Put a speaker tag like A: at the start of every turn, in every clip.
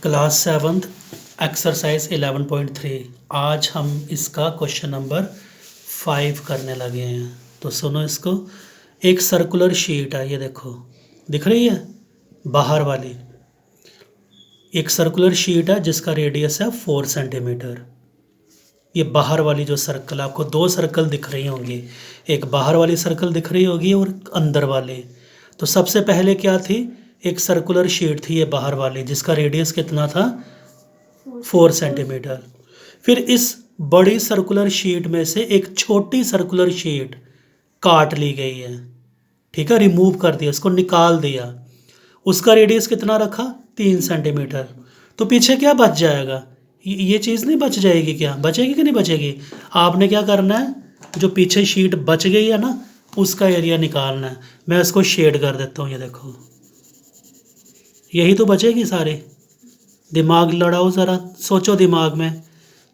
A: Class 7th exercise 11.3। आज हम इसका क्वेश्चन नंबर 5 करने लगे हैं। तो सुनो इसको। एक सर्कुलर शीट है, ये देखो दिख रही है बाहर वाली। एक सर्कुलर शीट है जिसका रेडियस है 4 सेंटीमीटर। ये बाहर वाली जो सर्कल, आपको दो सर्कल दिख रही होंगी, एक बाहर वाली सर्कल दिख रही होगी और अंदर वाली। तो सबसे पहले क्या थी, एक सर्कुलर शीट थी ये बाहर वाली जिसका रेडियस कितना था 4 सेंटीमीटर। फिर इस बड़ी सर्कुलर शीट में से एक छोटी सर्कुलर शीट काट ली गई है, ठीक है, रिमूव कर दिया, इसको निकाल दिया। उसका रेडियस कितना रखा 3 सेंटीमीटर। तो पीछे क्या बच जाएगा, ये चीज़ नहीं बच जाएगी, क्या बचेगी कि नहीं बचेगी। आपने क्या करना है, जो पीछे शीट बच गई है ना उसका एरिया निकालना है। मैं इसको शेड कर देता हूँ, ये देखो यही तो बचेगी सारे। दिमाग लड़ाओ ज़रा, सोचो दिमाग में।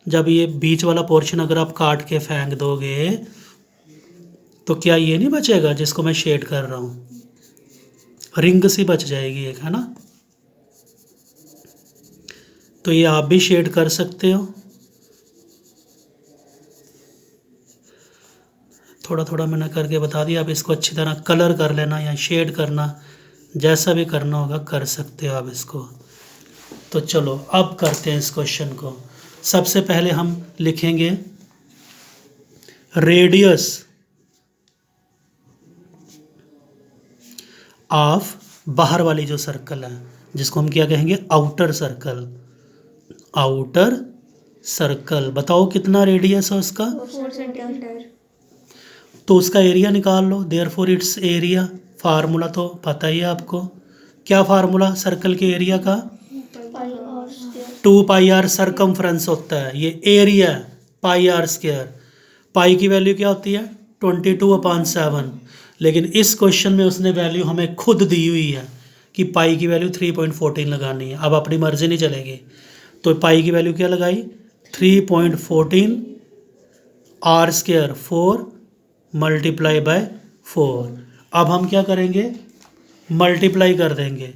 A: जब ये बीच वाला पोर्शन अगर आप काट के फेंक दोगे तो क्या ये नहीं बचेगा जिसको मैं शेड कर रहा हूँ, रिंग सी बच जाएगी एक, है ना। तो ये आप भी शेड कर सकते हो। थोड़ा थोड़ा मैंने करके बता दिया, आप इसको अच्छी तरह कलर कर लेना या शेड करना, जैसा भी करना होगा कर सकते हो आप इसको। तो चलो अब करते हैं इस क्वेश्चन को। सबसे पहले हम लिखेंगे रेडियस ऑफ बाहर वाली जो सर्कल है जिसको हम क्या कहेंगे, आउटर सर्कल। आउटर सर्कल बताओ कितना रेडियस है उसका
B: 4 सेंटीमीटर।
A: तो उसका एरिया निकाल लो। देयरफॉर इट्स एरिया, फार्मूला तो पता ही है आपको। क्या फार्मूला सर्कल के एरिया का, 2 पाई आर सरकमफ्रेंस होता है। ये एरिया पाई आर स्क्वायर। पाई की वैल्यू क्या होती है 22/7। लेकिन इस क्वेश्चन में उसने वैल्यू हमें खुद दी हुई है कि पाई की वैल्यू 3.14 लगानी है। अब अपनी मर्जी नहीं चलेगी, तो पाई की वैल्यू क्या लगाई 3.14 आर स्क्वायर 4 मल्टीप्लाई बाय 4। अब हम क्या करेंगे, मल्टीप्लाई कर देंगे।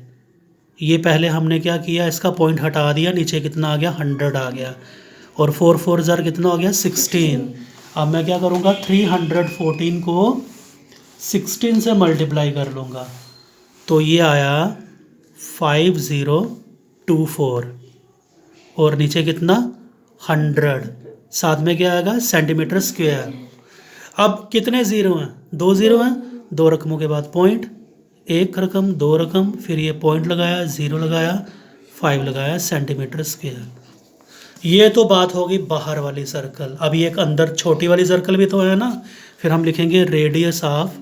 A: ये पहले हमने क्या किया, इसका पॉइंट हटा दिया, नीचे कितना आ गया 100 आ गया, और 4 4 ज़र कितना हो गया 16। अब मैं क्या करूँगा 314 को 16 से मल्टीप्लाई कर लूँगा, तो ये आया 5024, और नीचे कितना 100, साथ में क्या आएगा सेंटीमीटर स्क्वायर। अब कितने ज़ीरो हैं, 2 ज़ीरो हैं, 2 रकमों के बाद पॉइंट, एक रकम 2 रकम, फिर ये पॉइंट लगाया, 0 लगाया, 5 लगाया सेंटीमीटर स्क्वायर। ये तो बात होगी बाहर वाली सर्कल। अभी एक अंदर छोटी वाली सर्कल भी तो है ना। फिर हम लिखेंगे रेडियस ऑफ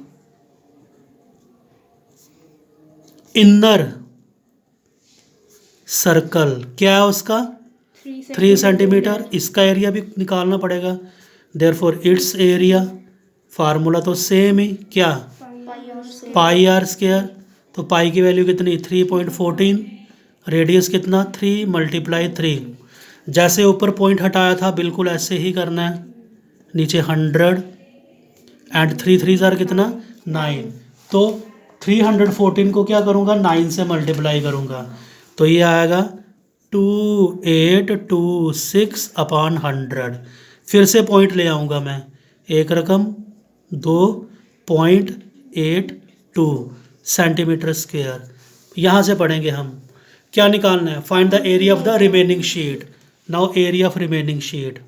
A: इनर सर्कल, क्या है उसका 3 सेंटीमीटर। इसका एरिया भी निकालना पड़ेगा। देयरफॉर इट्स एरिया, फार्मूला तो सेम ही, क्या पाई आर स्क्वायर। तो पाई की वैल्यू कितनी 3.14, रेडियस कितना 3 मल्टीप्लाई 3। जैसे ऊपर पॉइंट हटाया था बिल्कुल ऐसे ही करना है, नीचे 100 एंड 3 3 ज़ार कितना 9। तो 314 को क्या करूँगा 9 से मल्टीप्लाई करूँगा, तो ये आएगा 2826/100। फिर से पॉइंट ले आऊँगा मैं, एक रकम 2.82 सेंटीमीटर स्क्वायर। यहाँ से पढ़ेंगे हम क्या निकालना है, find the area of the remaining sheet. Now area of remaining sheet,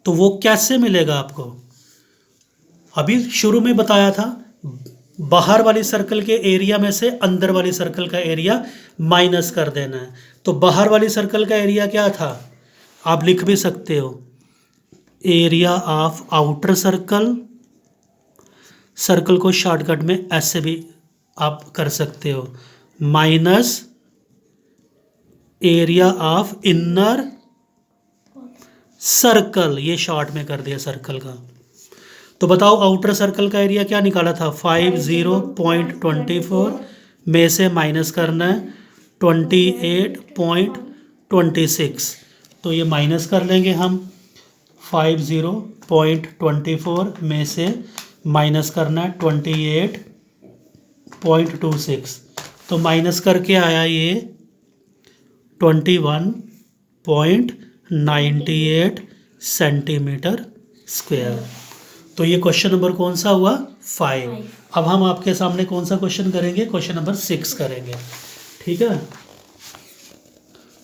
A: तो वो कैसे मिलेगा आपको। अभी शुरू में बताया था बाहर वाली सर्कल के एरिया में से अंदर वाली सर्कल का एरिया माइनस कर देना है। तो बाहर वाली सर्कल का एरिया क्या था, आप लिख भी सकते हो area of outer circle. Circle को शॉर्टकट में ऐसे भी आप कर सकते हो, minus area of inner circle, ये शॉर्ट में कर दिया सर्कल का। तो बताओ आउटर सर्कल का एरिया क्या निकाला था 50.24 में से माइनस करना है 28.26, तो ये माइनस कर लेंगे हम। 50.24 में से माइनस करना है 28.26, तो माइनस करके आया ये 21.98 सेंटीमीटर स्क्वायर। तो ये क्वेश्चन नंबर कौन सा हुआ? 5। अब हम आपके सामने कौन सा क्वेश्चन करेंगे? क्वेश्चन नंबर 6 करेंगे, ठीक है।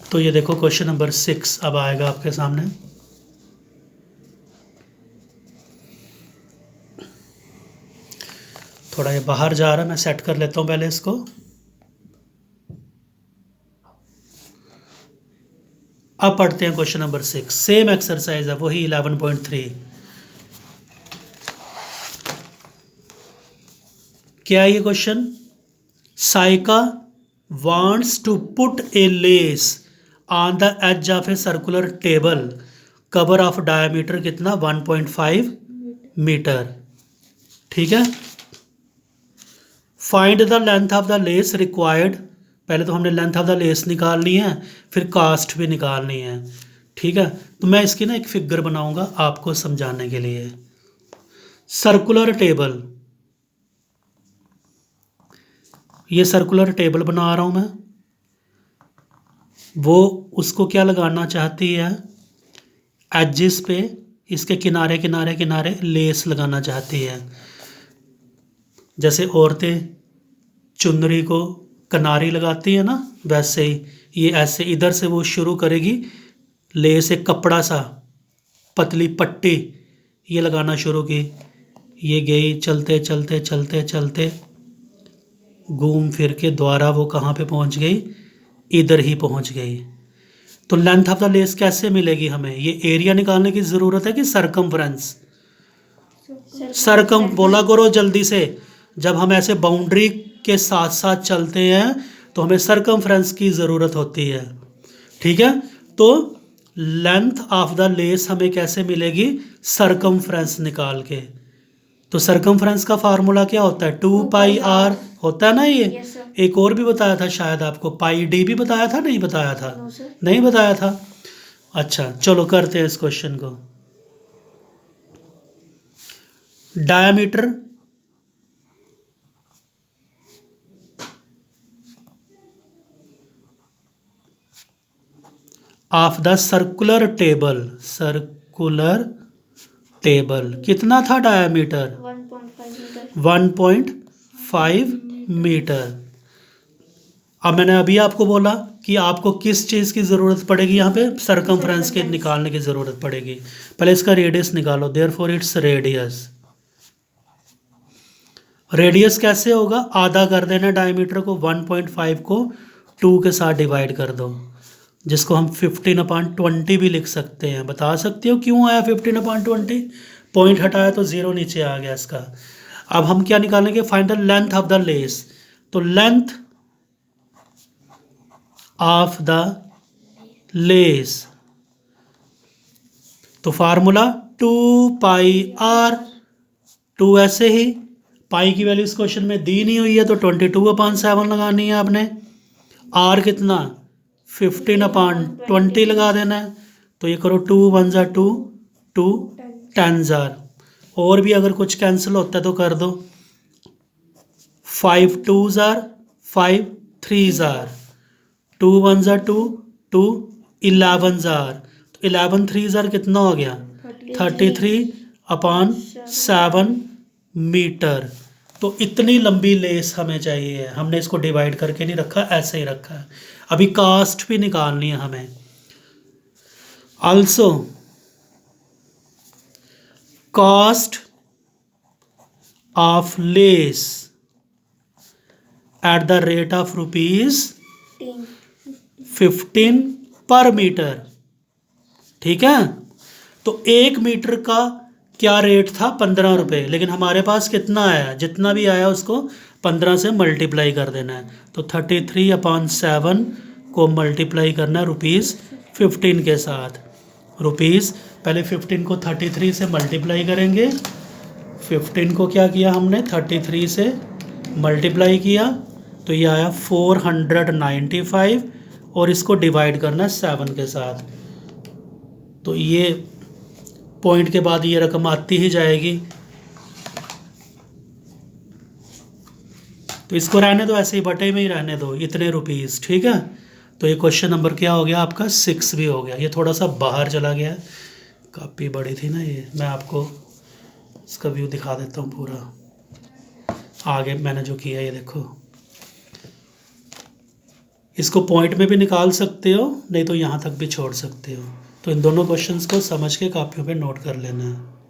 A: तो ये देखो क्वेश्चन नंबर 6 अब आएगा आपके सामने। थोड़ा ये बाहर जा रहा है, मैं सेट कर लेता हूँ पहले इसको। अब पढ़ते हैं क्वेश्चन नंबर 6। सेम एक्सरसाइज है, वही 11.3। क्या है ये question? Saika wants to put a lace on the edge of a circular table, cover of diameter कितना? 1.5 मीटर, ठीक है। Find the length of the lace required. पहले तो हमने लेंथ ऑफ द लेस निकालनी है, फिर कास्ट भी निकालनी है, ठीक है। तो मैं इसकी ना एक फिगर बनाऊंगा आपको समझाने के लिए। सर्कुलर टेबल, ये सर्कुलर टेबल बना रहा हूं मैं। वो उसको क्या लगाना चाहती है? एजिस पे, इसके किनारे किनारे किनारे लेस लगाना चाहती है। जैसे औरतें चुनरी को किनारी लगाती है ना, वैसे ही ये ऐसे इधर से वो शुरू करेगी, लेस एक कपड़ा सा पतली पट्टी ये लगाना शुरू की, ये गई चलते चलते चलते चलते घूम फिर के द्वारा वो कहाँ पे पहुँच गई? इधर ही पहुँच गई। तो लेंथ ऑफ द लेस कैसे मिलेगी हमें? ये एरिया निकालने की ज़रूरत है कि सरकमफ्रेंस? सरकम बोला करो जल्दी से। जब हम ऐसे बाउंड्री के साथ साथ चलते हैं तो हमें सरकमफ्रेंस की ज़रूरत होती है, ठीक है। तो लेंथ ऑफ द लेस हमें कैसे मिलेगी? सरकमफ्रेंस निकाल के। तो सरकमफ्रेंस का फार्मूला क्या होता है? 2πr होता है ना ये। एक और भी बताया था शायद आपको, पाई डी भी बताया था, नहीं बताया था? नहीं बताया था। अच्छा चलो करते हैं इस क्वेश्चन को। Diameter of the circular table कितना था? Diameter 1.5 metre. अब मैंने अभी आपको बोला कि आपको किस चीज़ की ज़रूरत पड़ेगी? यहाँ पे सरकमफ्रेंस के निकालने की ज़रूरत पड़ेगी। पहले इसका रेडियस निकालो, देयरफॉर इट्स रेडियस। रेडियस कैसे होगा? आधा कर देना डायमीटर को, 1.5 को 2 के साथ डिवाइड कर दो, जिसको हम 15/20 भी लिख सकते हैं। बता सकते हो क्यों आया 15/20? पॉइंट हटाया तो ज़ीरो नीचे आ गया इसका। अब हम क्या निकालेंगे? Find the length of the less. तो लेंथ ऑफ द लेस, तो फार्मूला 2πr। 2 ऐसे ही, पाई की वैल्यू इस क्वेश्चन में दी नहीं हुई है तो 22/7 लगानी है आपने। आर कितना? 15/20 लगा देना है। तो ये करो 2 1 ज़ा 2, 2 10 ज़ार। और भी अगर कुछ कैंसिल होता है तो कर दो। 5 2 ज़ार 5 3 ज़ार, 2 1 ज़ा 2, 2 11 ज़ार। तो 11 3 ज़ार कितना हो गया? 33/7 मीटर। तो इतनी लंबी लेस हमें चाहिए। हमने इसको डिवाइड करके नहीं रखा, ऐसे ही रखा है। अभी कास्ट भी निकालनी है हमें। Also cost of lace at the rate of ₹15 per metre, ठीक है। तो 1 मीटर का क्या रेट था? 15 रुपये। लेकिन हमारे पास कितना आया? जितना भी आया उसको 15 से मल्टीप्लाई कर देना है। तो 33/7 को मल्टीप्लाई करना है ₹15 के साथ। रुपीज़ पहले 15 को 33 से मल्टीप्लाई करेंगे। 15 को क्या किया हमने? 33 से मल्टीप्लाई किया तो ये आया 495, और इसको डिवाइड करना है 7 के साथ। तो ये पॉइंट के बाद ये रकम आती ही जाएगी। तो इसको रहने दो, ऐसे ही बटे में ही रहने दो, इतने रुपीस, ठीक है। तो ये क्वेश्चन नंबर क्या हो गया आपका 6 भी हो गया। ये थोड़ा सा बाहर चला गया, काफ़ी बड़ी थी ना ये। मैं आपको इसका व्यू दिखा देता हूँ पूरा। आगे मैंने जो किया ये देखो, इसको पॉइंट में भी निकाल सकते हो, नहीं तो यहाँ तक भी छोड़ सकते हो। तो इन दोनों क्वेश्चंस को समझ के कॉपियों पे नोट कर लेना है।